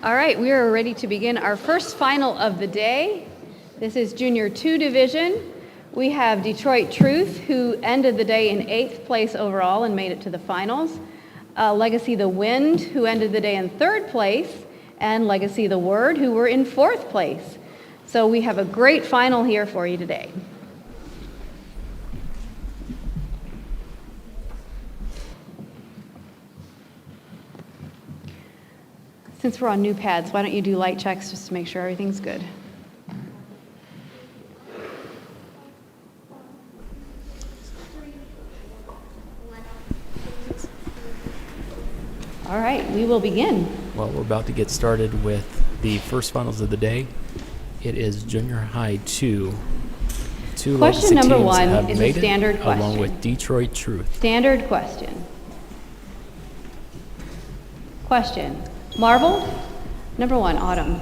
All right, we are ready to begin our first final of the day. This is Junior 2 Division. We have Detroit Truth, who ended the day in 8th place overall and made it to the finals. Legacy the Wind, who ended the day in 3rd place, and Legacy the Word, who were in 4th place. So we have a great final here for you today. Since we're on new pads, why don't you do light checks just to make sure everything's good. All right, we will begin. Well, we're about to get started with the first finals of the day. It is Junior High 2. Question number 1 is a standard question. Along with Detroit Truth. Standard question. Question. Marble, number 1, Autumn.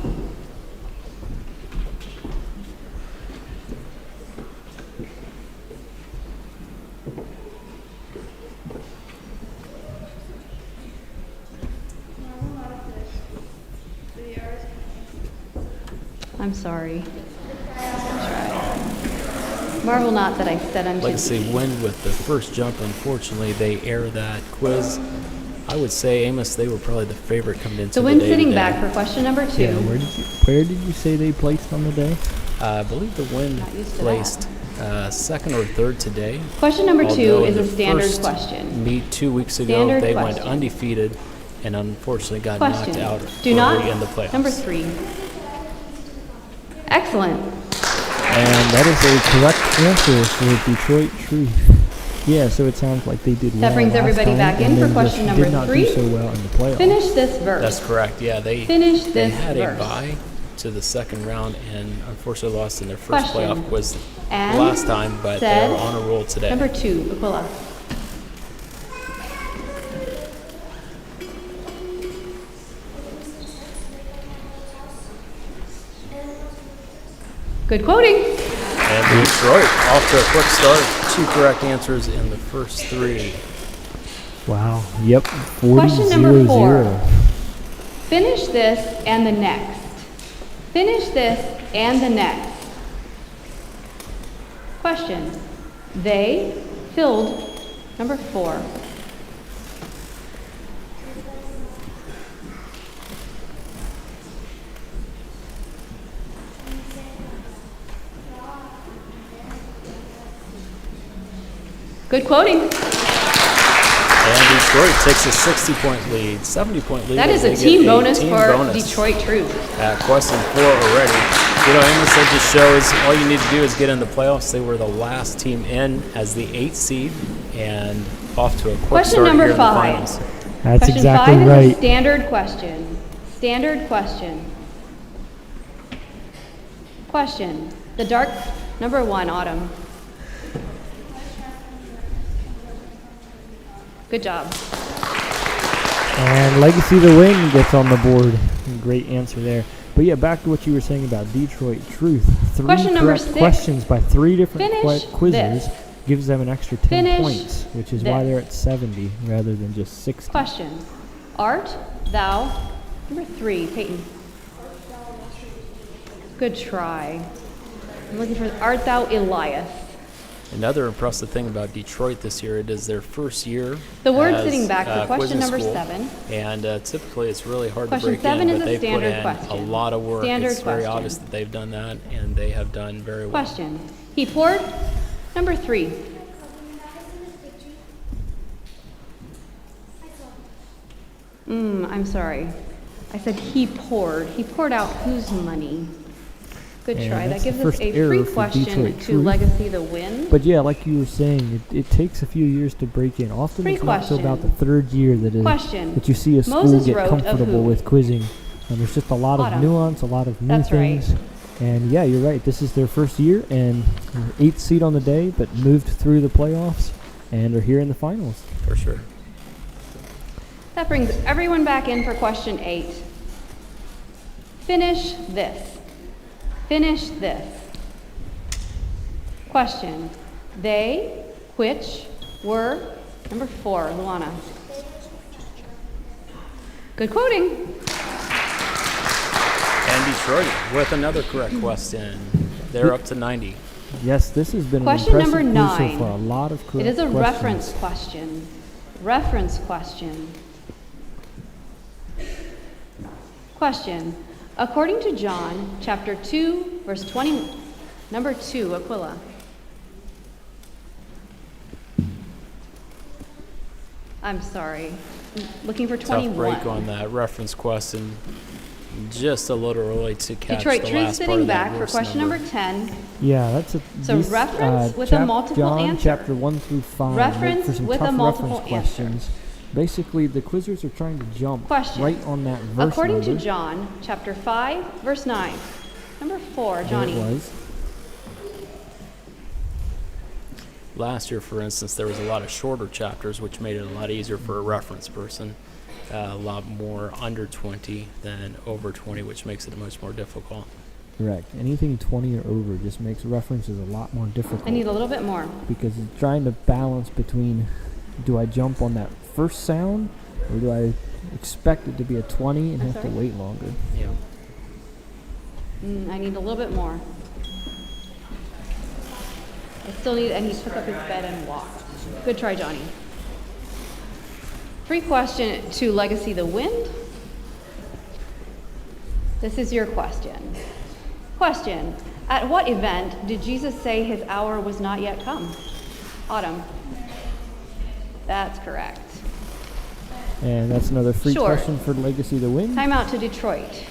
I'm sorry. Marvel not that I said I'm Legacy Wind with the first jump. Unfortunately, they air that quiz. I would say, Amos, they were probably the favorite coming into the day. The Wind sitting back for question number 2. Yeah, where did you say they placed on the day? I believe the Wind placed 2nd or 3rd today. Question number 2 is a standard question. Meet 2 weeks ago, they went undefeated and unfortunately got knocked out early in the playoffs. Number 3. Excellent. And that is a correct answer for Detroit Truth. Yeah, so it sounds like they did well. That brings everybody back in for question number 3. Did not do so well in the playoffs. Finish this verse. That's correct. Yeah, they had a bye to the second round and unfortunately lost in their first playoff quiz last time, but they're on a roll today. Number 2, Aquila. Good quoting. And Detroit off to a quick start. 2 correct answers in the first 3. Wow. Yep. 40, question number 4. 0. Finish this and the next. Finish this and the next. Question. They filled number 4. Good quoting. And Detroit takes a 60-point lead, 70-point lead. That is a team bonus for Detroit Truth. Question 4 already. You know, Amos, that just shows all you need to do is get in the playoffs. They were the last team in as the 8th seed and off to a quick start here in the finals. That's question exactly 5 right. Is a standard question. Standard question. Question. The dark number 1, Autumn. Good job. And Legacy the Wing gets on the board. Great answer there. But yeah, back to what you were saying about Detroit Truth. 3 question number 6. Questions by 3 different quizzers this. gives them an extra 10 Finish points, which is why they're at 70 rather than just 60. Question. Art thou, number 3, Peyton. Good try. I'm looking for art thou Elias. Another impressive thing about Detroit this year, it is their first year. The word sitting back for question number 7. And typically it's really hard question to break 7 in, is but a they put standard in question. a lot of work. Standard it's very question. obvious that they've done that, and they have done very well. Question. He poured, number 3. I'm sorry. I said he poured. He poured out whose money? Good try. That gives us a free question to Legacy the Win. But yeah, like you were saying, it takes a few years to break in. Often it's not until about the 3rd year that you see a school get comfortable with quizzing. And there's just a lot of nuance, a lot of new things. Right. And yeah, you're right. This is their first year and 8th seed on the day, but moved through the playoffs and are here in the finals. For sure. That brings everyone back in for question 8. Finish this. Finish this. Question. They, which, were, number 4, Luana. Good quoting. And Detroit with another correct question. They're up to 90. Yes, this has been Question an impressive number quiz 9. so far. A lot of correct It is a questions. reference question. Reference question. Question. According to John, chapter 2, verse 20, number 2, Aquila. I'm sorry. Looking for 21. Tough break on that reference question. Just a little early to catch Detroit the Truth last part sitting of that back for worst question number. number 10. Yeah, that's a So reference with a multiple John, answer. chapter 1 through 5. Reference for some with a tough multiple reference answer. questions. Basically, the quizzers are trying to jump Question. right on that verse According number. to John, chapter 5, verse 9. Number 4, Johnny. There it was. Last year, for instance, there was a lot of shorter chapters, which made it a lot easier for a reference person. A lot more under 20 than over 20, which makes it much more difficult. Correct. Anything 20 or over just makes references a lot more difficult. I need a little bit more. Because it's trying to balance between, do I jump on that first sound, or do I expect it to be a 20 and have to wait longer? Yeah. I need a little bit more. I still need, and he took up his bed and walked. Good try, Johnny. Free question to Legacy the Wind. This is your question. Question. At what event did Jesus say his hour was not yet come? Autumn. That's correct. And that's another free Sure. question for Legacy the Win. Time out to Detroit.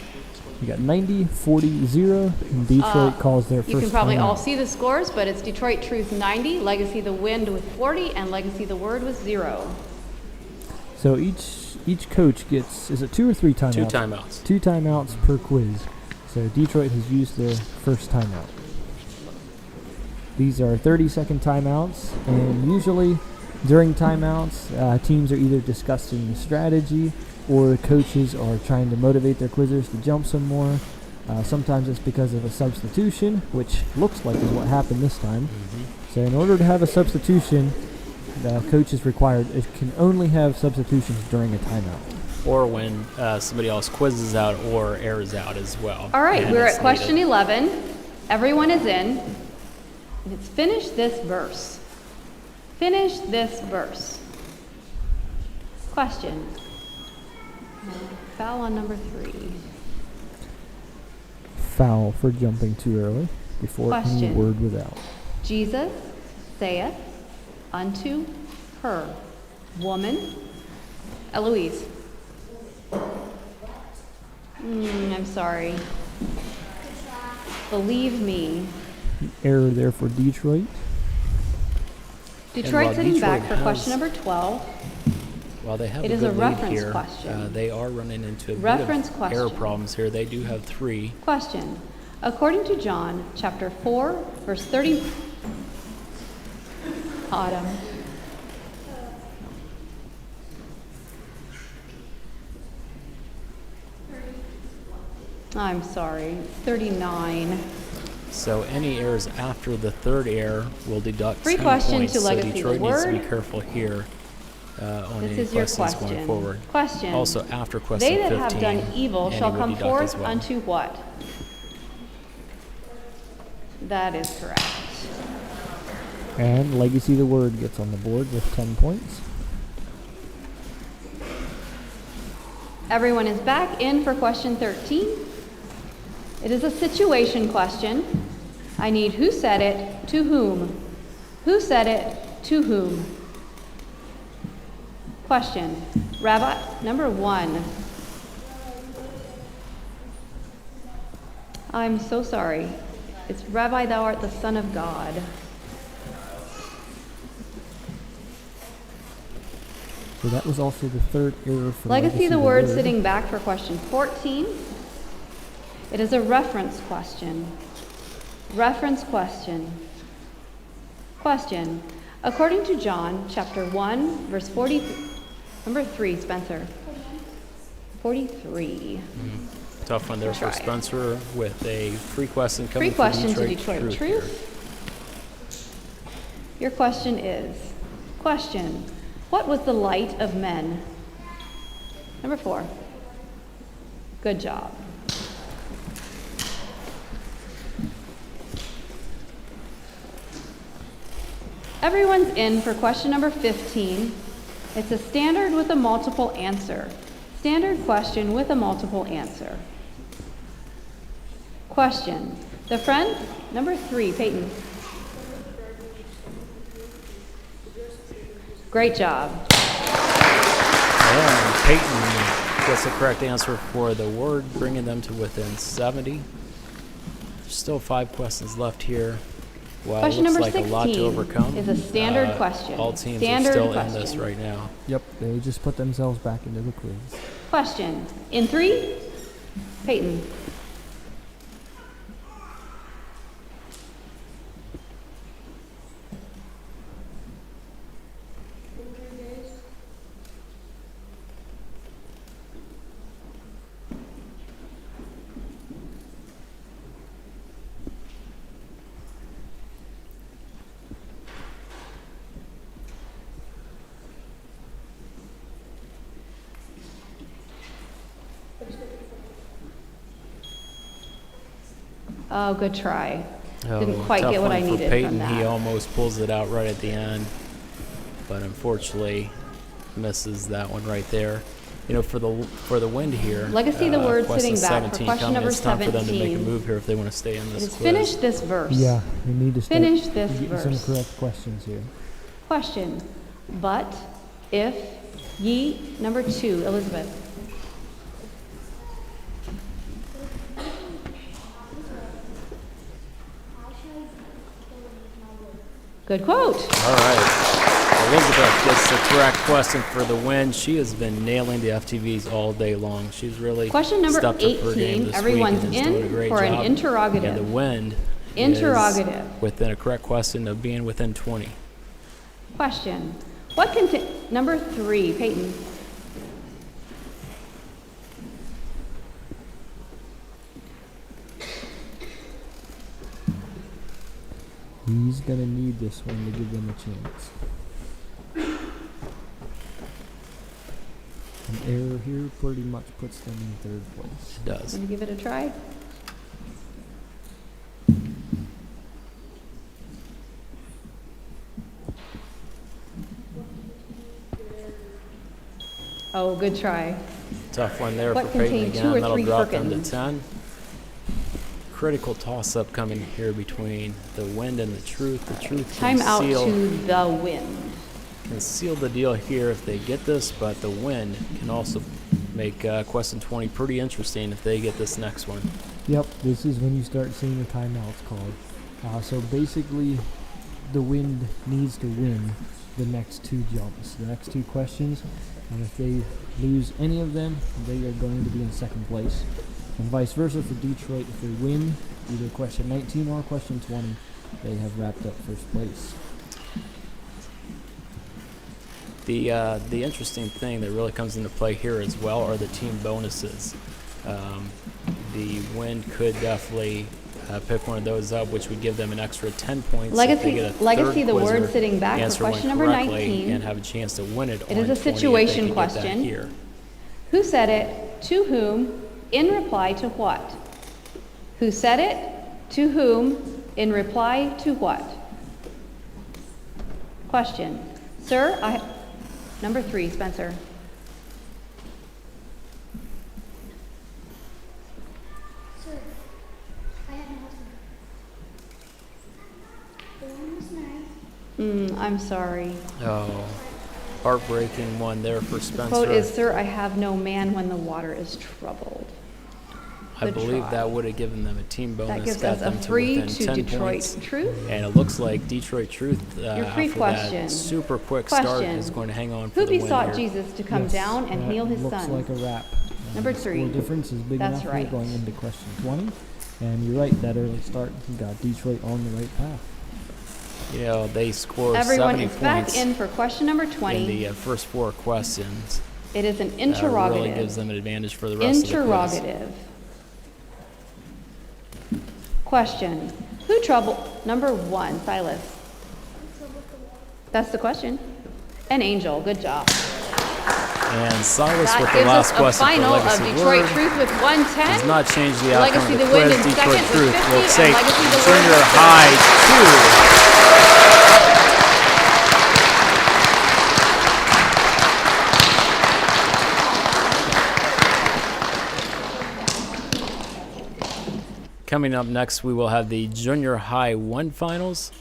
You got 90, 40, 0, and Detroit calls their first You can probably timeout. all see the scores, but it's Detroit Truth 90, Legacy the Wind with 40, and Legacy the Word with 0. So each coach gets, is it 2 or 3 timeouts? 2 timeouts. 2 timeouts per quiz. So Detroit has used their first timeout. These are 30-second timeouts, and usually during timeouts, teams are either discussing the strategy or the coaches are trying to motivate their quizzers to jump some more. Sometimes it's because of a substitution, which looks like is what happened this time. So in order to have a substitution, the coach is required, it can only have substitutions during a timeout. Or when somebody else quizzes out or airs out as well. All right, and we're it's at question needed. 11. Everyone is in. And it's finish this verse. Finish this verse. Question. Foul on number 3. Foul for jumping too early before any Question. word was out. Jesus saith unto her, Woman, Eloise. I'm sorry. Believe me. Error there for Detroit. Detroit while sitting back Detroit for question has- number 12. While they have It a is good a lead reference here, question. they are running into a Reference bit of error question. problems here. They do have 3. Question. According to John, chapter 4, verse 30. Autumn. I'm sorry. 39. So any errors after the third error will deduct Free 10 question points. to So Legacy the Detroit needs to be Word. careful here on This any is your questions question. going forward. Question. Also, after question They that 15, have done evil any shall would come deduct forth as well. unto what? That is correct. And Legacy the Word gets on the board with 10 points. Everyone is back in for question 13. It is a situation question. I need who said it to whom. Who said it to whom? Question. Rabbi, number 1. I'm so sorry. It's Rabbi, thou art the Son of God. So that was also the third error for Legacy the Word Word. sitting back for question 14. It is a reference question. Reference question. Question. According to John, chapter 1, verse 40, number 3, Spencer. 43. Tough one there for Try. Spencer with a free question coming Free question from to Detroit here. Truth. Your question is, question, what was the light of men? Number 4. Good job. Everyone's in for question number 15. It's a standard with a multiple answer. Standard question with a multiple answer. Question. The friend, number 3, Peyton. Great job. And Peyton gets the correct answer for the word, bringing them to within 70. There's still 5 questions left here. Wow, Question looks number like 16 a lot to overcome. is a standard question. All teams standard are still question. in this right now. Yep, they just put themselves back into the quiz. Question. In 3, Peyton. Oh, good try. Didn't quite get what I needed Peyton. from that. He almost pulls it out right at the end, but unfortunately misses that one right there. You know, for the wind here, Legacy the word question sitting back for 17 question coming. number It's time for them to make a 17. move here if they want to stay in this It is quiz. finish this verse. Yeah, we need to start Finish this getting verse. some correct questions here. Question. But if ye, number 2, Elizabeth. Good quote. All right. Elizabeth gets the correct question for the win. She has been nailing the FTVs all day long. She's really Question number stepped up her game 18. this Everyone's week and is doing a in great for an job. interrogative. And the wind Interrogative. is within a correct question of being within 20. Question. What contain number 3, Peyton. He's going to need this one to give them a chance. An error here pretty much puts them in 3rd place. It does. Wanna give it a try? Oh, good try. Tough one there What for Peyton contained again. 2 or That'll 3 drop them to firkins? 10. Critical toss-up coming here between the wind and the truth. The truth Time out can to the wind. seal the deal here if they get this, but the wind can also make question 20 pretty interesting if they get this next one. Yep, this is when you start seeing the timeouts called. So basically, the wind needs to win the next 2 jumps, the next 2 questions, and if they lose any of them, they are going to be in 2nd place. And vice versa for Detroit, if they win either question 19 or question 20, they have wrapped up 1st place. The interesting thing that really comes into play here as well are the team bonuses. The wind could definitely pick one of those up, which would give them an extra 10 points. Legacy, if they get a legacy the quizzer word sitting back for answer question one number correctly 19. and have a chance to win it. It is a 20 if they situation could get that question. here. Who said it? To whom? In reply to what? Who said it? To whom? In reply to what? Question. Sir, number 3, Spencer. Sir, I have an husband. The one was nice. I'm sorry. Oh, heartbreaking one there for Spencer. Quote is, sir, I have no man when the water is troubled. I Good believe try. that would have given them a team bonus. That gives got us a them to 3 within to 10 Detroit points. Truth. And it looks like Detroit Truth, Your free after question. that super quick start, Question. is going to hang on for Who the win besought here. Jesus to come Yes, down and that heal his looks son? like a wrap. Number The 3. score difference is big That's enough right. here going into question 20. And you're right, that early start got Detroit on the right path. You know, they scored Everyone 70 is back points in for question number 20. in the first 4 questions. It is an Really interrogative. gives them an advantage for the rest of the quiz. Interrogative. Question. Who troubled? Number 1, Silas. That's the question. An angel. Good job. And Silas That with the gives us last a question for final of Legacy Detroit Word. Truth with 110. Does not change the outcome Legacy of the the Wind quiz. in Detroit second with Truth 50, will and take Legacy the Word junior with high 2. Coming up next, we will have the Junior High 1 finals.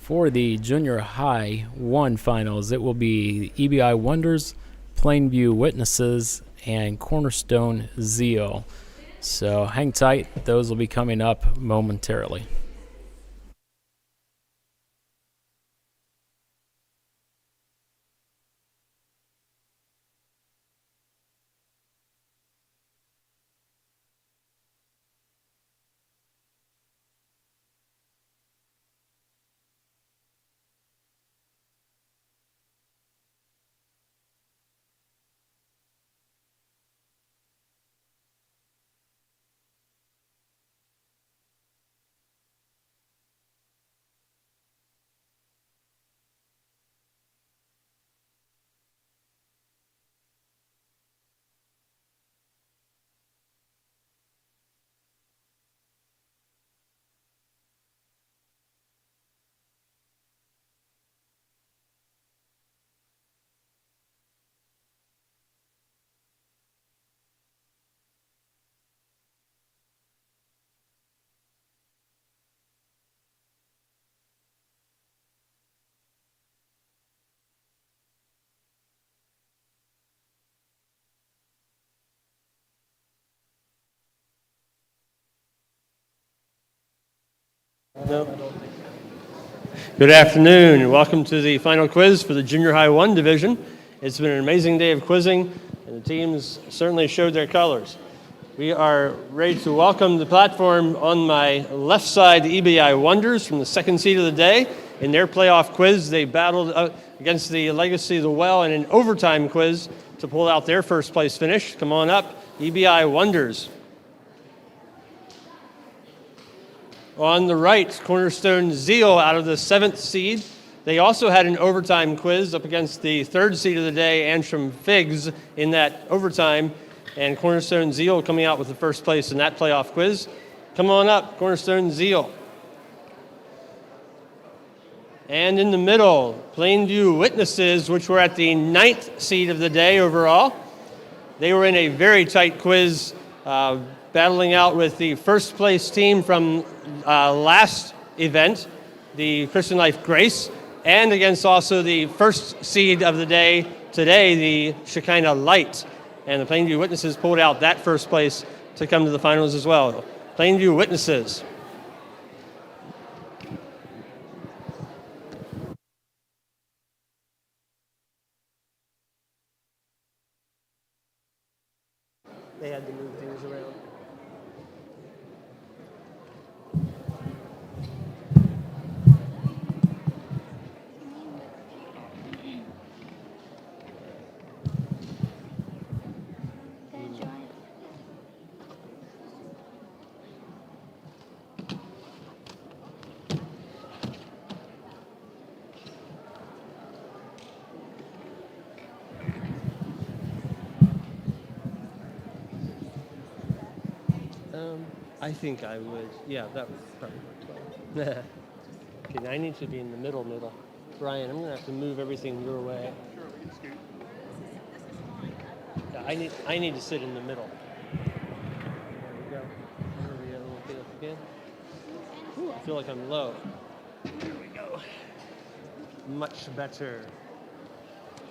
For the Junior High 1 finals, it will be EBI Wonders, Plainview Witnesses, and Cornerstone Zeal. So hang tight. Those will be coming up momentarily. No. Good afternoon, and welcome to the final quiz for the Junior High 1 division. It's been an amazing day of quizzing, and the teams certainly showed their colors. We are ready to welcome the platform on my left side, the EBI Wonders from the second seed of the day. In their playoff quiz, they battled against the Legacy of the Well in an overtime quiz to pull out their first place finish. Come on up, EBI Wonders. On the right, Cornerstone Zeal out of the 7th seed. They also had an overtime quiz up against the 3rd seed of the day, Antrim Figs, in that overtime. And Cornerstone Zeal coming out with the first place in that playoff quiz. Come on up, Cornerstone Zeal. And in the middle, Plainview Witnesses, which were at the 9th seed of the day overall. They were in a very tight quiz, battling out with the first place team from last event, the Christian Life Grace, and against also the first seed of the day today, the Shekinah Light. And the Plainview Witnesses pulled out that first place to come to the finals as well. Plainview Witnesses. They had to move things around. I think I would. Yeah, that would probably work well. Okay, now I need to be in the middle. Brian, I'm going to have to move everything your way. Sure, we can scoot. Yeah, I need to sit in the middle. There we go. There we go. We'll get up again. Ooh, I feel like I'm low. There we go. Much better.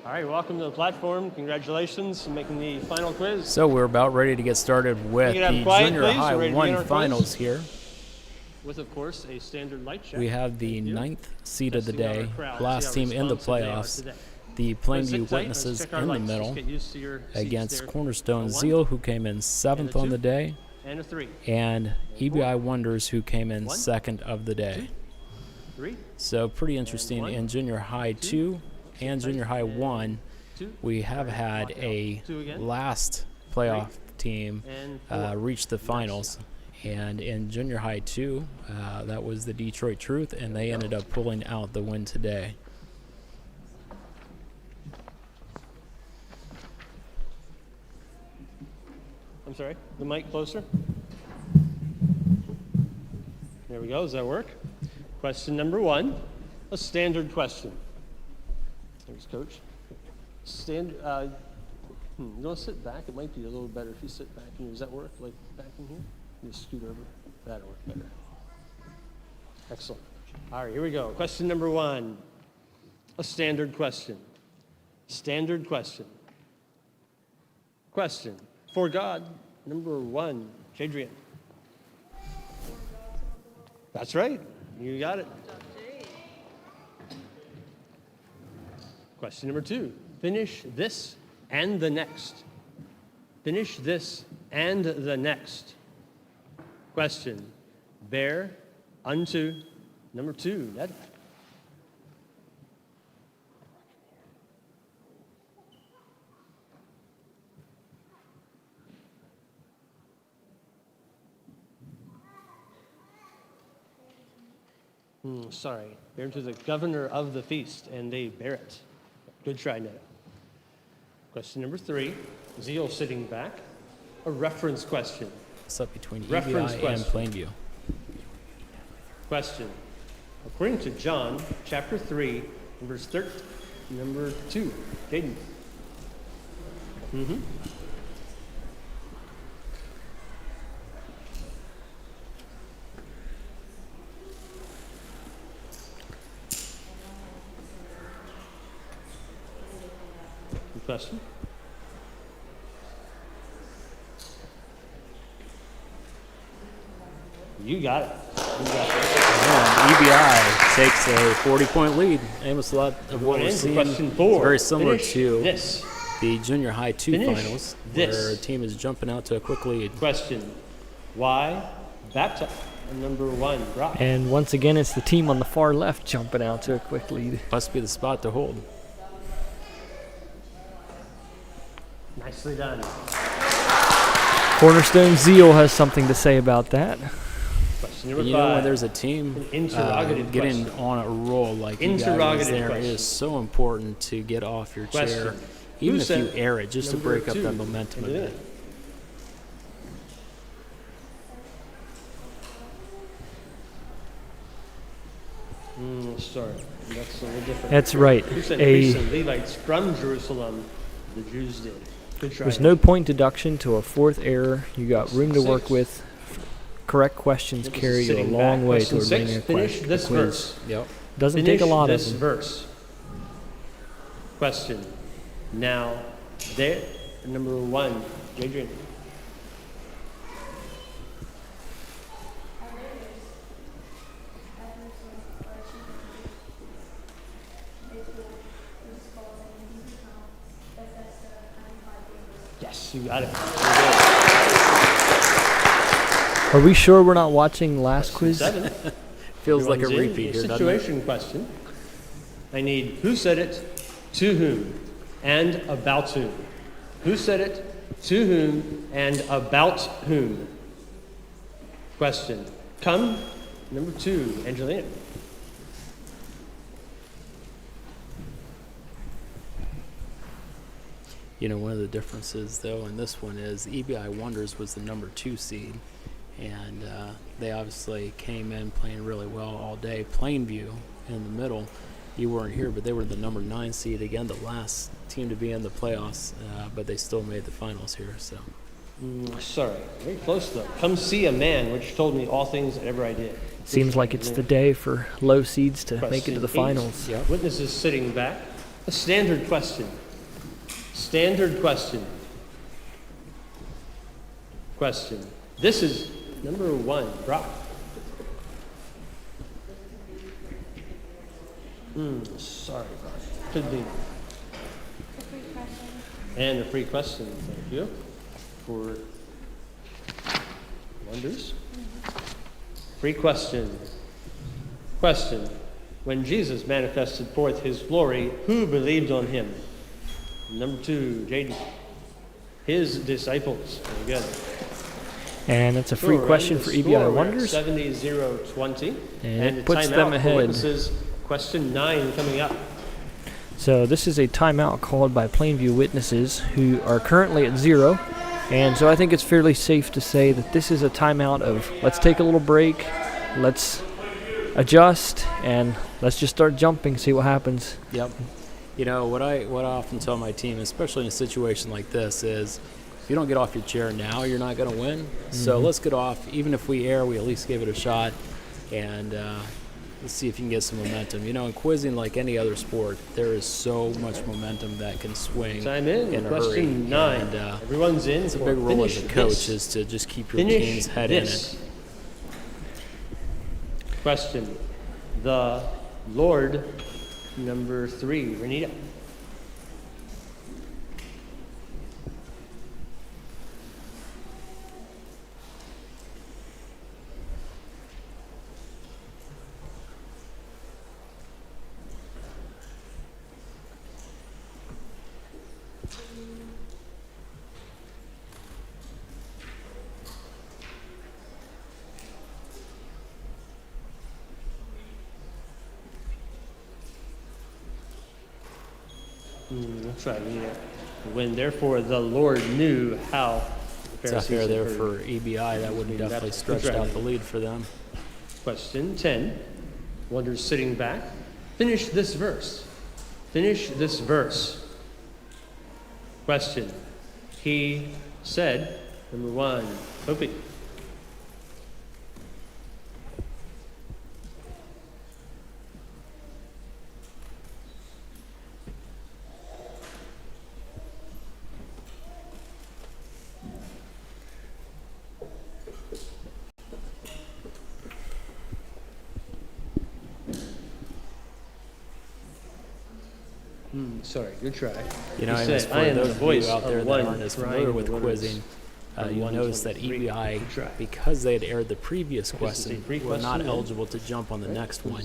All right, welcome to the platform. Congratulations on making the final quiz. So we're about ready to get started with the Junior High 1 finals here. With, of course, a standard light check. We have the 9th seed of the day, last team in the playoffs, the Plainview Witnesses in the middle, against Cornerstone Zeal, who came in 7th on the day, and EBI Wonders, who came in 2nd of the day. So pretty interesting. In Junior High 2 and Junior High 1, we have had a last playoff team reach the finals. And in junior high 2, that was the Detroit Truth, and they ended up pulling out the win today. I'm sorry, the mic closer. There we go. Does that work? Question number 1, a standard question. Thanks, Coach. You want to sit back? It might be a little better if you sit back. Does that work? Like back in here? You just scoot over. That'll work better. Excellent. All right, here we go. Question number 1, a standard question. Standard question. Question. For God, number 1, Jadrian. That's right. You got it. Question number 2. Finish this and the next. Finish this and the next. Question. Bear unto number 2. Ned. Sorry. Bear to the governor of the feast, and they bear it. Good try, Ned. Question number 3. Zeal sitting back. A reference question. What's up between Reference EBI question. and Plainview? Question. According to John, chapter 3, verse 13, number 2. Jaden. Question. You got it. EBI takes a 40-point lead. Almost a lot of what we're seeing. Question 4. Very similar Finish to this. the junior high 2 Finish finals, this. where a team is jumping out to a quick lead. Question. Why baptize? Number 1, Brock. And once again, it's the team on the far left jumping out to a quick lead. Must be the spot to hold. Nicely done. Cornerstone Zeal has something to say about that. Question number You 5. know, when there's a team An interrogative getting question. on a roll like you guys Interrogative there, it question. is so important to get off your chair, Question. even Who if you said air it, just to number break up 2 that momentum a into bit. it? Sorry, that's a little different. That's right. Who said A priests and Levites from Jerusalem? The Jews did. Good try. There's no point deduction to a 4th error. You got room to work 6. with. Correct questions This is carry you a sitting long back. way Question toward 6. winning a Finish quiz. this verse. Yep. Doesn't Finish take a lot this of them. verse. Question. Now, there, number 1, Adrian. Yes, you got it. Are we sure we're not watching last quiz? 7. Feels like a Everyone's in. repeat here, doesn't it? Situation question. I need who said it, to whom, and about whom. Who said it, to whom, and about whom. Question. Come, number 2, Angelina. You know, one of the differences, though, in this one is EBI Wonders was the number 2 seed, and they obviously came in playing really well all day. Plainview in the middle, you weren't here, but they were the number 9 seed, again, the last team to be in the playoffs, but they still made the finals here. So, Sorry, very close though. Come see a man which told me all things that ever I did. Seems like it's the day for low seeds to make it to the Question 8. finals. Yep. Witnesses sitting back. A standard question. Standard question. Question. This is number 1, Brock. Sorry, Brock. Could be. The free question. And a free question. Thank you. For Wonders. Free question. Question. When Jesus manifested forth his glory, who believed on him? Number 2, Jaden. His disciples. Very good. And it's a free question for EBI Wonders. 70-0-20. And it the puts timeout them for ahead. Witnesses, question 9 coming up. So this is a timeout called by Plainview Witnesses, who are currently at 0. And so I think it's fairly safe to say that this is a timeout of let's take a little break, let's adjust, and let's just start jumping, see what happens. Yep. You know, what I often tell my team, especially in a situation like this, is if you don't get off your chair now, you're not going to win. Mm-hmm. So let's get off. Even if we err, we at least give it a shot, and let's see if you can get some momentum. You know, in quizzing, like any other sport, there is so much momentum that can swing Time in a question hurry. 9. And, Everyone's in. it's a big role as a coach is to just keep your team's head in it. Question. The Lord, number 3. Renita. That's right. When therefore the Lord knew how the It's not fair Pharisees there had for heard. EBI. That would have definitely stretched out the lead for them. Question 10. Wonders sitting back. Finish this verse. Finish this verse. Question. He said, number 1. Opie. Sorry, good try. You know, He and said, for I am the those of voice you out there of that one aren't as crying familiar in with the wilderness. quizzing, And you'll one notice told that three. EBI, Good try. because they had aired the previous This is a question, free were not question, then. eligible to jump on the next one.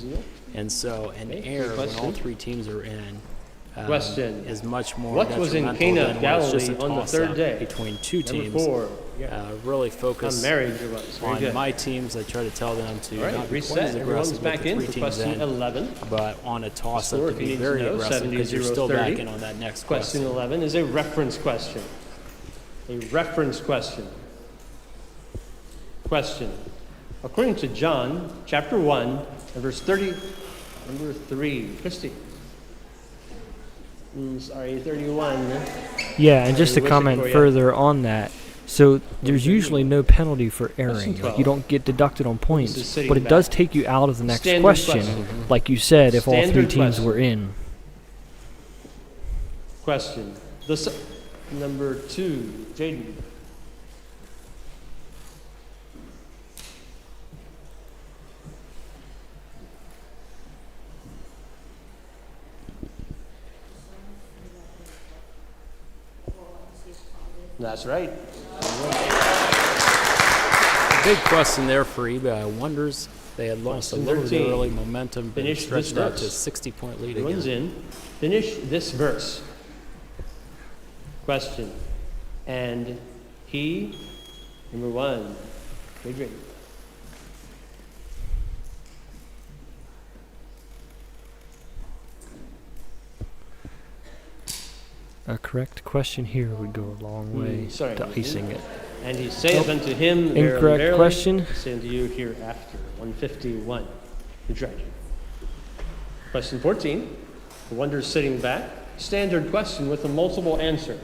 And so an Okay, error when question. all 3 teams are in Question. is much more What was in detrimental Cana, than when it's just a Galilee, on the toss-up third day? between 2 Number teams. 4. Really I'm focus married to us. Very on good. my teams. I try to tell them to All right, not be quite reset. as Everyone's aggressive with back the in 3 for teams question in, 11. but on a toss-up Score, to if be you need to very know, aggressive because you're still 70-0-30. backing on that next Question 11 is a reference question. A reference question. Question. According to John, chapter 1, and verse 30, number 3. Christy. Sorry, 31. Yeah, and just to Wishing comment for you. further on that, so there's usually no penalty for erring. Question Like 12. you don't get deducted on This is points, sitting but it back. does take you out of the next Standard question, like you said, if all 3 Standard teams question. were in. Question. Number 2, Jaden. That's right. Big question there for EBI Wonders. They had lost a Question little bit of 13. early momentum, but Finish this stretched out to a verse. 60-point lead Everyone's again. in. Finish this verse. Question. And he, number 1, Adrian. A correct question here would go a long way sorry, to icing it. And he saith unto him, Verily, Incorrect verily, question. I say unto you hereafter. 151. Good try. Question 14. The wonders sitting back. Standard question with a multiple answer.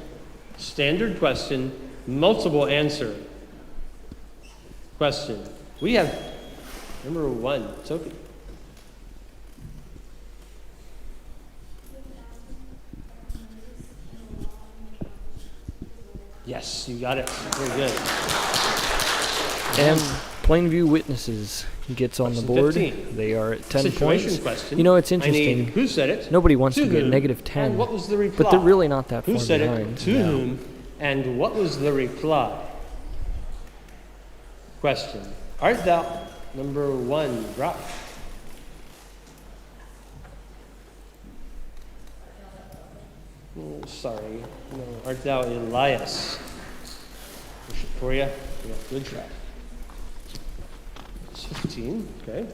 Standard question, multiple answer. Question. We have number 1, Sophie. Yes, you got it. Very good. And Plainview Witnesses gets on the Question board. 15. They are at 10 Situation points. question. You know, it's I need interesting. who said it? Nobody wants To to get whom? negative 10, And what was the reply? but they're really not that Who far said behind. it? To whom? And what was the reply? Question. Art thou number 1, Brock? Oh, sorry. No. Art thou Elias? Push it for you. Yeah, good try. 15, okay.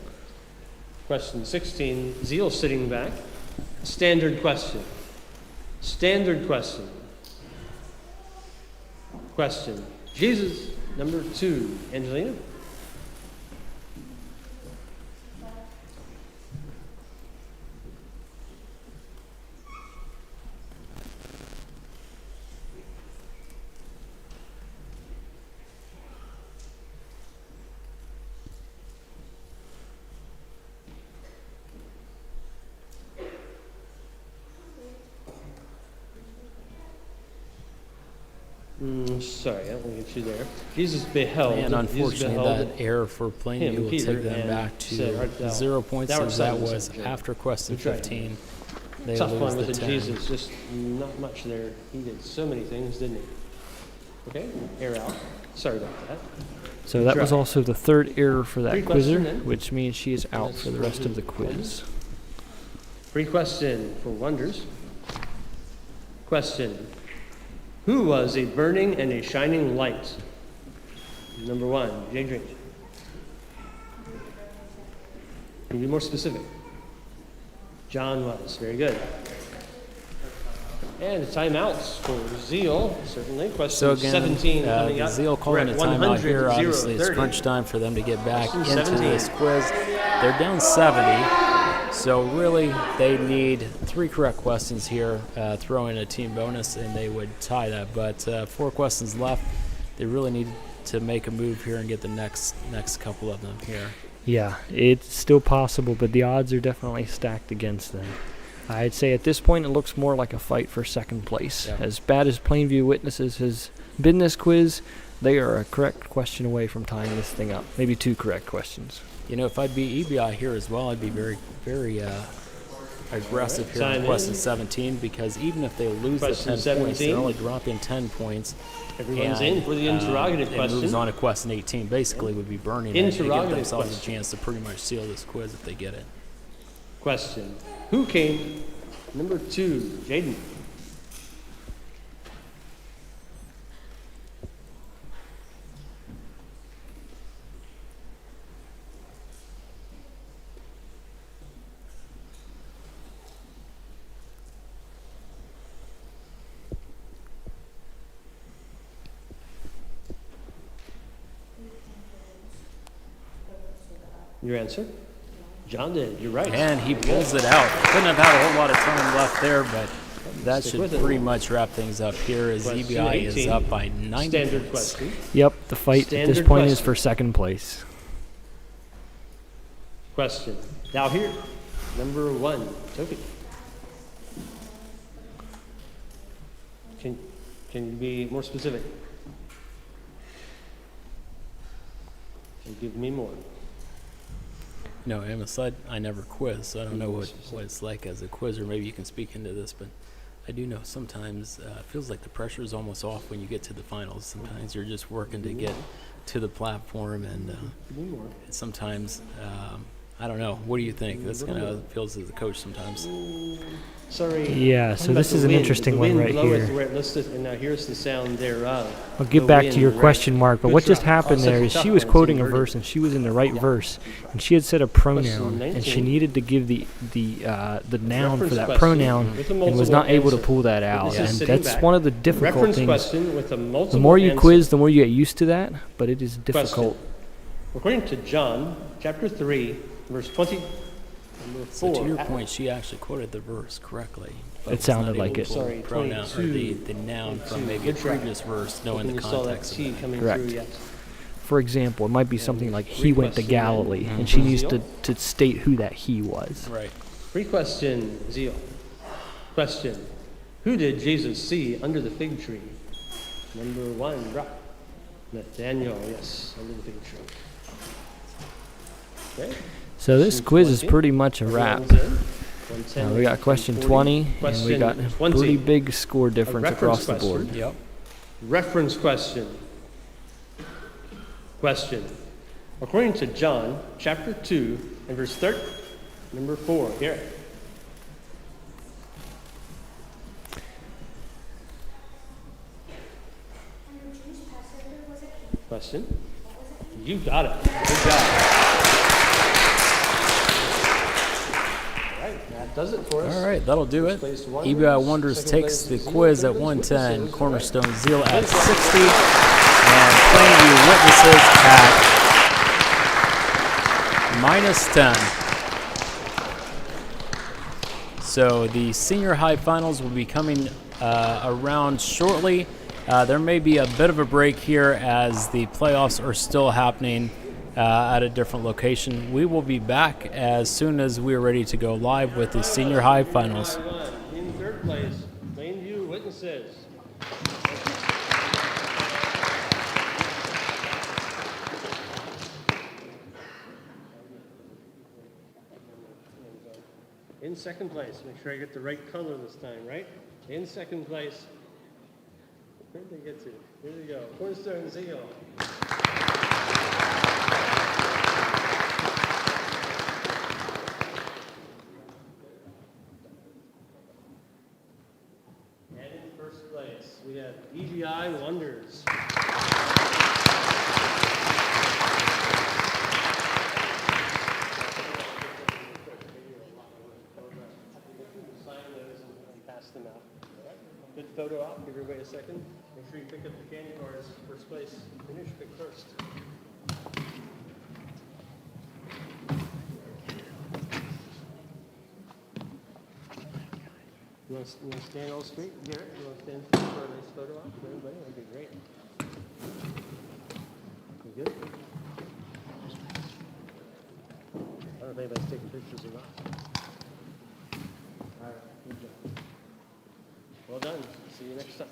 Question 16, Zeal sitting back. Standard question. Standard question. Question. Jesus, number 2. Angelina? Sorry, I don't want to get you there. Jesus beheld. And unfortunately, that error for Plainview will take them back to 0 points, as that was after question 15. They Tough lose one with the the 10. Jesus, just not much there. He did so many things, didn't he? Okay, air out. Sorry about that. So that was also the third error for that Free quizzer, question then. which means she is out for the rest of the quiz. Free question for Wonders. Question. Who was a burning and a shining light? Number 1, Jay Drink. Can you be more specific? John was. Very good. And timeouts for Zeal, certainly. Question So again, 17 coming up. Zeal calling a timeout here. Obviously, it's crunch time for them to get back into 17. this quiz. They're down 70, so really they need 3 correct questions here. Throw in a team bonus, and they would tie that. But 4 questions left. They really need to make a move here and get the next couple of them here. Yeah, it's still possible, but the odds are definitely stacked against them. I'd say at this point it looks more like a fight for second place. Yeah. As bad as Plainview Witnesses has been this quiz, they are a correct question away from tying this thing up. Maybe 2 correct questions. You know, if I'd be EBI here as well, I'd be very, very aggressive here Time on in. question 17, because even if they lose the 10 Question points, 17. they're only dropping 10 points. Everyone's and, in for the interrogative it question. moves on to question 18. Basically, would be burning it. They give Interrogative themselves question. a chance to pretty much seal this quiz if they get it. Question. Who came? Number 2, Jaden. Your answer? John did. You're right. And he pulls it out. Couldn't have had a whole lot of time left there, but that Stick should with it. pretty much wrap things up here as Question EBI is 18. up by 90 Standard points. question. Yep, the fight at this Standard point is question. for second place. Question. Now here, number 1, Sophie. Can you be more specific? Can you give me more? No, Amos, I never quiz, so I don't know what it's like as a quizzer. Maybe you can speak into this, but I do know sometimes it feels like the pressure is almost off when you get to the finals. Sometimes you're just working to get to the platform, and Give me more. sometimes, I don't know. What do you think? That's kind of how it feels as a coach sometimes. Sorry. Yeah, so How about this the is an wind? interesting The one wind right bloweth here. where it listeth, and now here's the sound thereof. I'll get The back to wind, your right. question, Mark, but Good what just try. happened Oh, such there a is tough she was one, so quoting you a heard it. verse and she was in the right verse, and she had said a pronoun, and she 19. needed to give the noun for Reference that question pronoun with a and was multiple not able to answer. pull that out. Witnesses And sitting that's back. one of the difficult Reference things. question with a multiple The more you answer. quiz, the more you get used to that, but it is difficult. According to John, chapter 3, verse 20, number 4. So to your point, she actually quoted the verse correctly. but It was sounded not able like to it. pull Sorry, the pronoun or 22. the noun from 22. maybe a Good try. previous verse, knowing Hoping the you saw that context of T that. coming Correct. through yet. For example, it might be something like he went to Request Galilee, and and she needs Zeal. to state who that he was. Right. Free question, Zeal. Question. Who did Jesus see under the fig tree? Number 1, Brock. Nathaniel, yes, under the fig tree. Okay. So this Question quiz is 20. pretty much a wrap. Everyone's in. 110, We got question 40. 20, and we Question got 20. pretty big score difference reference across the question. board. Yep. Reference question. Question. According to John, chapter 2, and verse 13, number 4, Garrett. question. You got it. Good job. All right, that does it for us. All right, that'll do it. First place EBI Wonders takes the quiz at 110, Cornerstone Zeal at 60, and Plainview Witnesses at -10. So the senior high finals will be coming around shortly. There may be a bit of a break here as the playoffs are still happening at a different location. We will be back as soon as we're ready to go live with the senior high finals. In third place, Plainview Witnesses. In second place, make sure I get the right color this time, right? In second place, where did they get to? Here we go, Cornerstone Zeal. And in first place, we have EBI Wonders. Them out. All right. Good photo op. Give everybody a second. Make sure you pick up the candy bars. First place finish. Pick first. You want to stand all straight? Garrett, you want to stand for a nice photo op for everybody? That'd be great. You good? I don't know if anybody's taking pictures or not. All right. Good job. Well done. See you next time.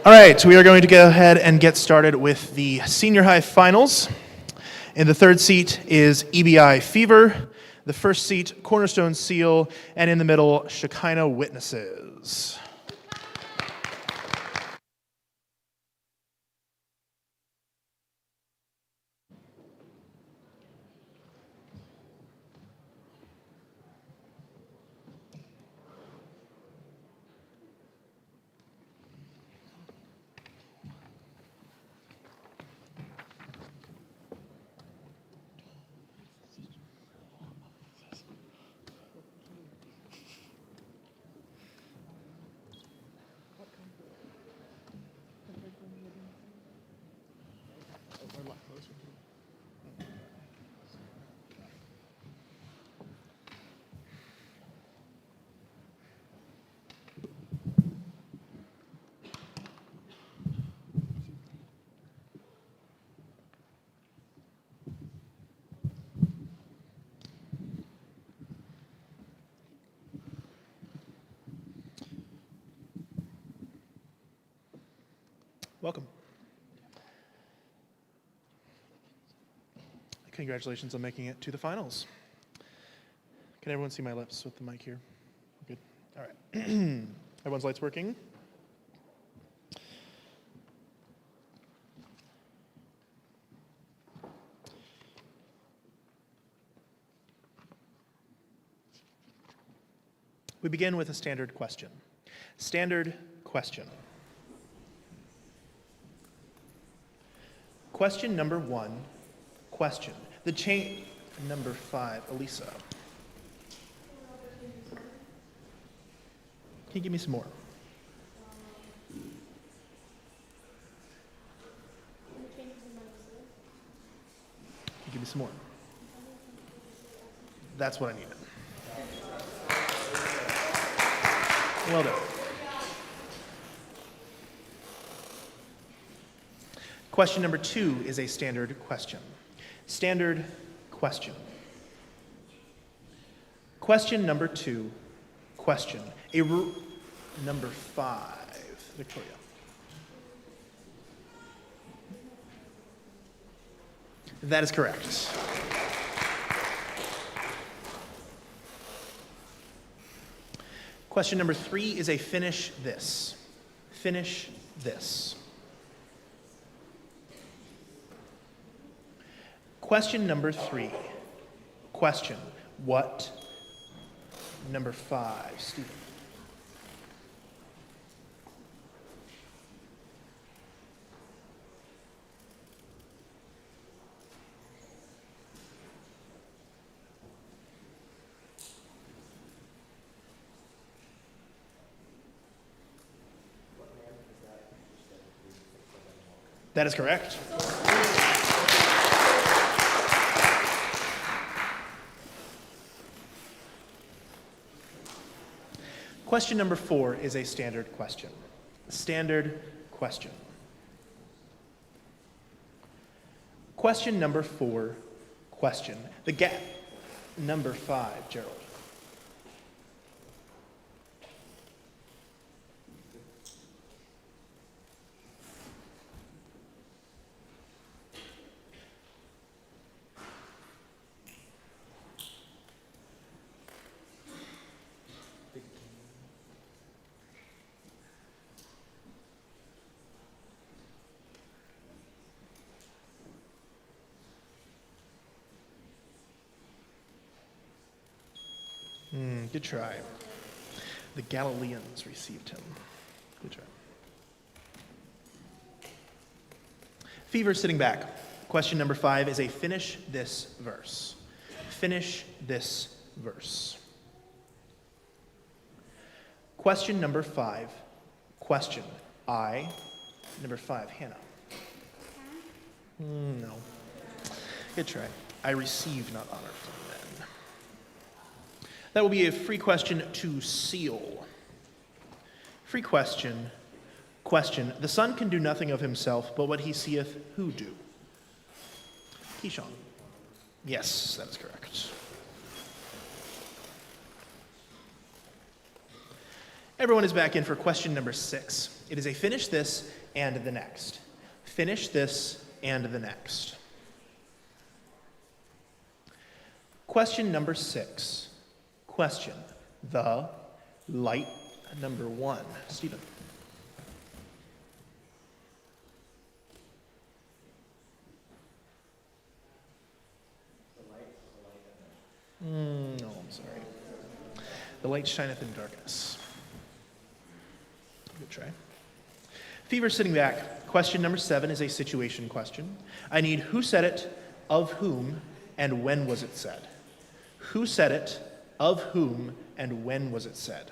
All right, we are going to go ahead and get started with the senior high finals. In the third seat is EBI Fever, the first seat, Cornerstone Seal, and in the middle, Shekinah Witnesses. Welcome. Congratulations on making it to the finals. Can everyone see my lips with the mic here? Good. All right. Everyone's lights working? We begin with a standard question. Standard question. Question number 1. Question. The chain number 5, Elisa. Can you give me some more? Can you give me some more? That's what I needed. Well done. Question number 2 is a standard question. Standard question. Question number 2, question. Number 5, Victoria. That is correct. Question number 3 is a finish this. Finish this. Question number 3. Question. What? Number 5, Stephen. That is correct. Question number 4 is a standard question. Standard question. Question number 4, question. The gap. Number 5, Gerald. Good try. The Galileans received him. Good try. Fever sitting back. Question number 5 is a finish this verse. Finish this verse. Question number 5. Question. Number 5, Hannah. No. Good try. I receive, not honor from men. That will be a free question to seal. Free question. Question. The Son can do nothing of himself, but what he seeth, who do? Keyshawn. Yes, that is correct. Everyone is back in for question number 6. It is a finish this and the next. Finish this and the next. Question number 6. Question. The light. Number 1. Stephen. No, I'm sorry. The light shineth in darkness. Good try. Fever sitting back. Question number 7 is a situation question. I need who said it, of whom, and when was it said? Who said it, of whom, and when was it said?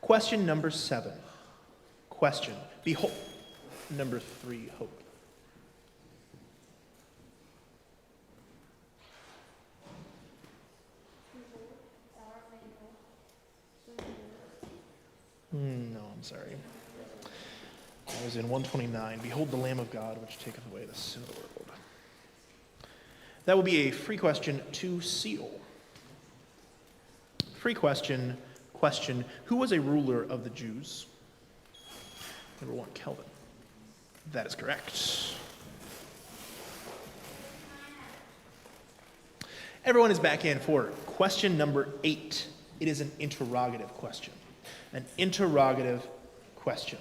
Question number 7. Question. Behold. Number 3, hope. No, I'm sorry. I was in 129. Behold the Lamb of God, which taketh away the sin of the world. That will be a free question to seal. Free question. Question. Who was a ruler of the Jews? Number 1, Kelvin. That is correct. Everyone is back in for question number 8. It is an interrogative question. An interrogative question.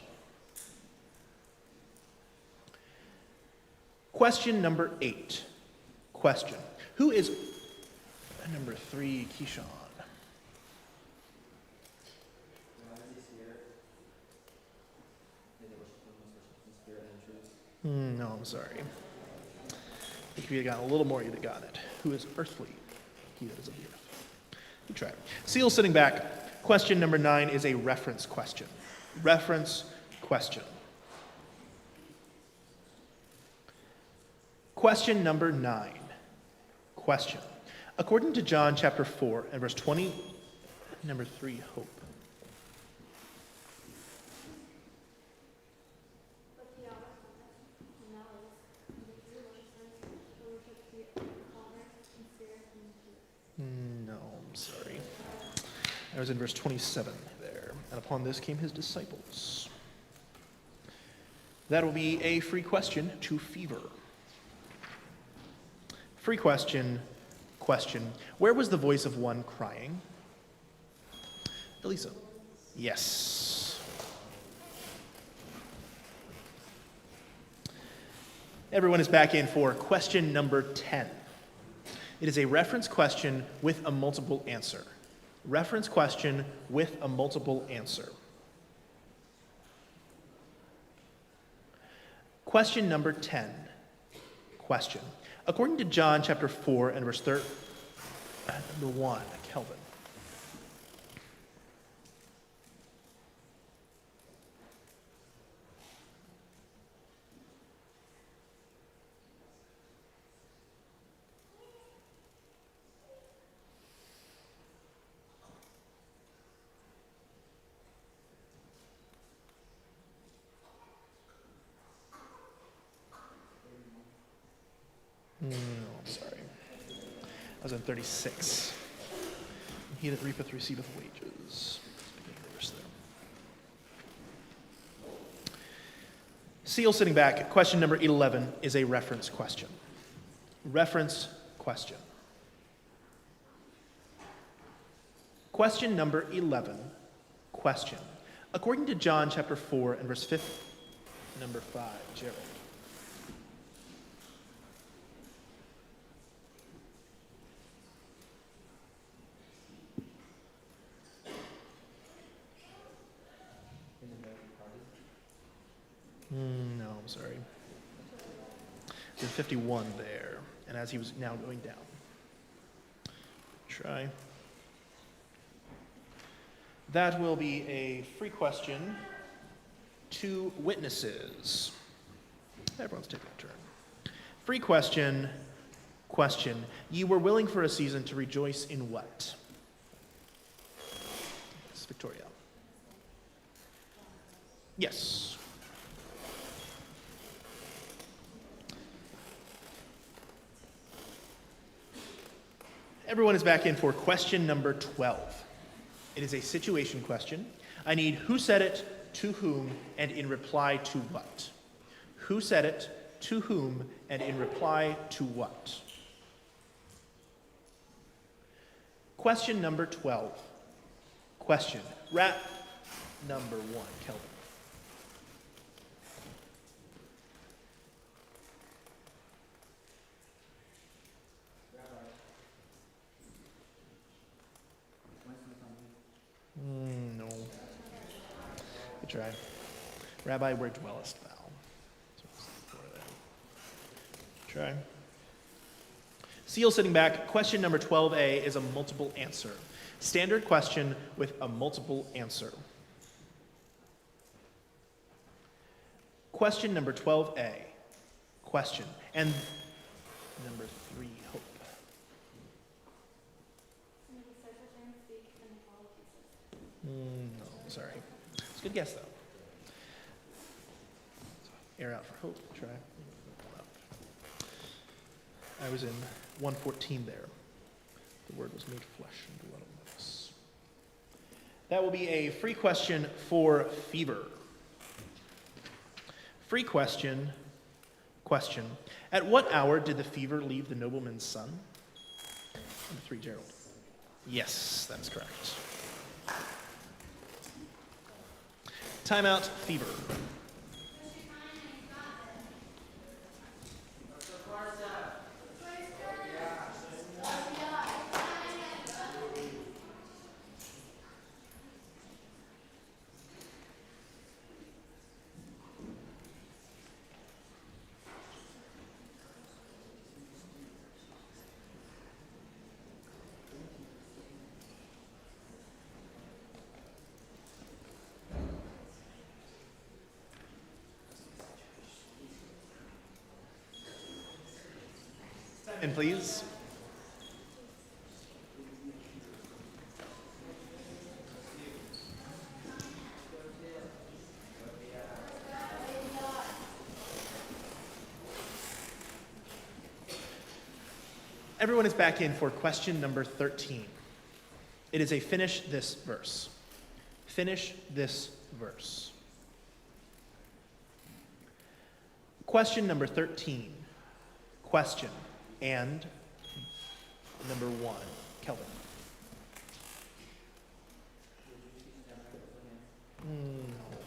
Question number 8. Question. Who is number 3, Keyshawn? No, I'm sorry. If you had gotten a little more, you'd have gotten it. Who is earthly? He that is of the earth. Good try. Seal sitting back. Question number 9 is a reference question. Reference question. Question number 9. Question. According to John chapter 4 and verse 20, number 3, Hope. No, I'm sorry. I was in verse 27 there. And upon this came his disciples. That will be a free question to Fever. Free question. Question. Where was the voice of one crying? Elisa. Yes. Everyone is back in for question number 10. It is a reference question with a multiple answer. Reference question with a multiple answer. Question number 10. Question. According to John chapter 4 and verse 3, number 1, Kelvin. No, I'm sorry. I was on 36. He that reapeth receiveth wages. Beginning of the verse there. Seal sitting back. Question number 11 is a reference question. Reference question. Question number 11. Question. According to John chapter 4 and verse 5, number 5, Gerald. No, I'm sorry. There's 51 there, and as he was now going down. Try. That will be a free question to witnesses. Everyone's taking a turn. Free question. Question. Ye were willing for a season to rejoice in what? It's Victoria. Yes. Everyone is back in for question number 12. It is a situation question. I need who said it, to whom, and in reply to what. Who said it, to whom, and in reply to what. Question number 12. Question. Rat number 1, Kelvin. No. Good try. Rabbi, where dwellest thou? Try. Seal sitting back. Question number 12A is a multiple answer. Standard question with a multiple answer. Question number 12A. Question. And number 3, Hope. No, sorry. It's a good guess, though. Air out for Hope. Try. I was in 114 there. The word was made flesh and dwelt among us. That will be a free question for Fever. Free question. Question. At what hour did the fever leave the nobleman's son? Number 3, Gerald. Yes, that is correct. Timeout, fever. And please. Everyone is back in for question number 13. It is a finish this verse. Finish this verse. Question number 13. Question. And number 1, Kelvin. No,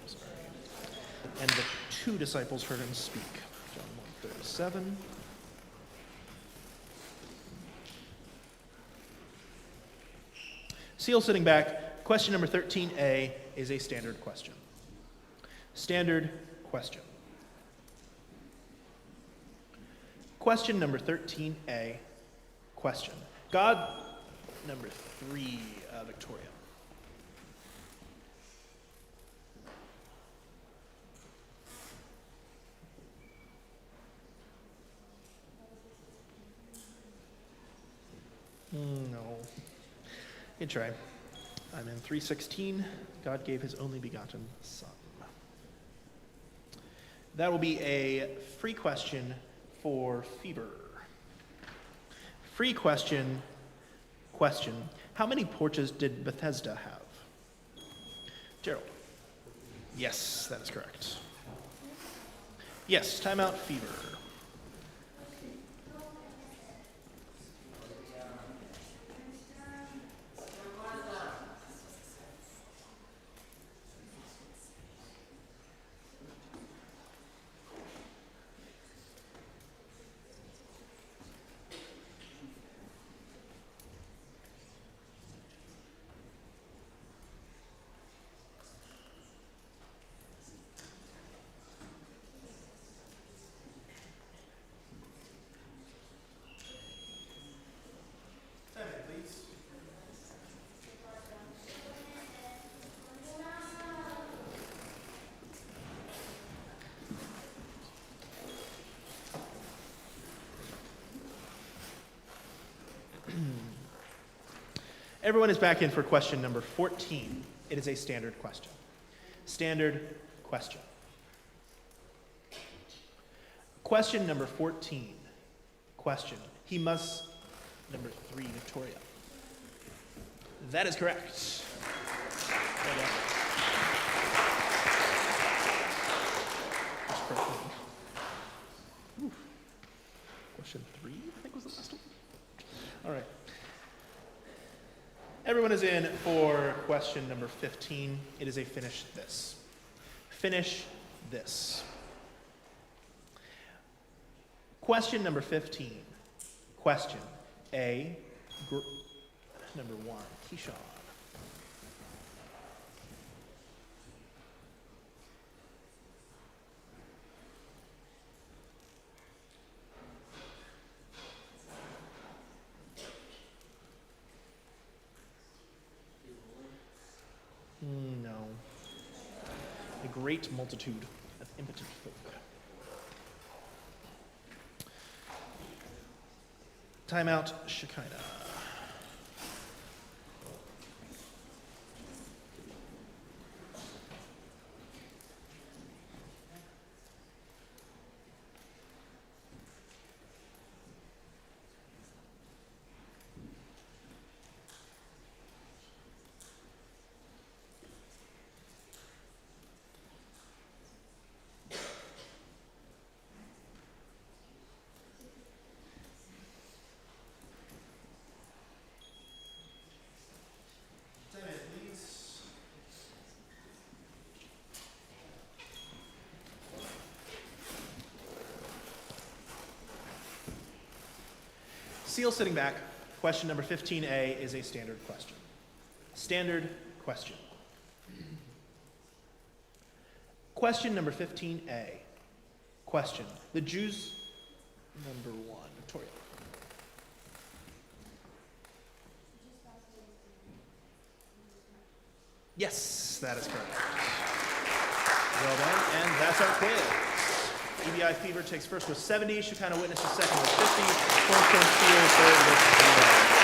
sorry. And the 2 disciples heard him speak. John 1:37. Seal sitting back. Question number 13A is a standard question. Standard question. Question number 13A, question. God, number 3, Victoria. No. Good try. I'm in 3:16. God gave his only begotten Son. That will be a free question for fever. Free question. Question. How many porches did Bethesda have? Gerald. Yes, that is correct. Yes, timeout, fever. Please. Everyone is back in for question number 14. It is a standard question. Standard question. Question number 14. Question. He must... Number 3, Victoria. That is correct. Well done. Oof. Question 3, I think was the last one. All right. Everyone is in for question number 15. It is a finish this. Finish this. Question number 15. Question. Number 1, Keyshawn. No. A great multitude of impotent folk. Timeout, Shekinah. Seal sitting back. Question number 15A is a standard question. Standard question. Question number 15A. Question. The Jews, number 1, Victoria. Yes, that is correct. Well done, and that's our quiz. EBI Fever takes first with 70, Shekinah Witness is second with 50, Cornerstone Seal third with 0.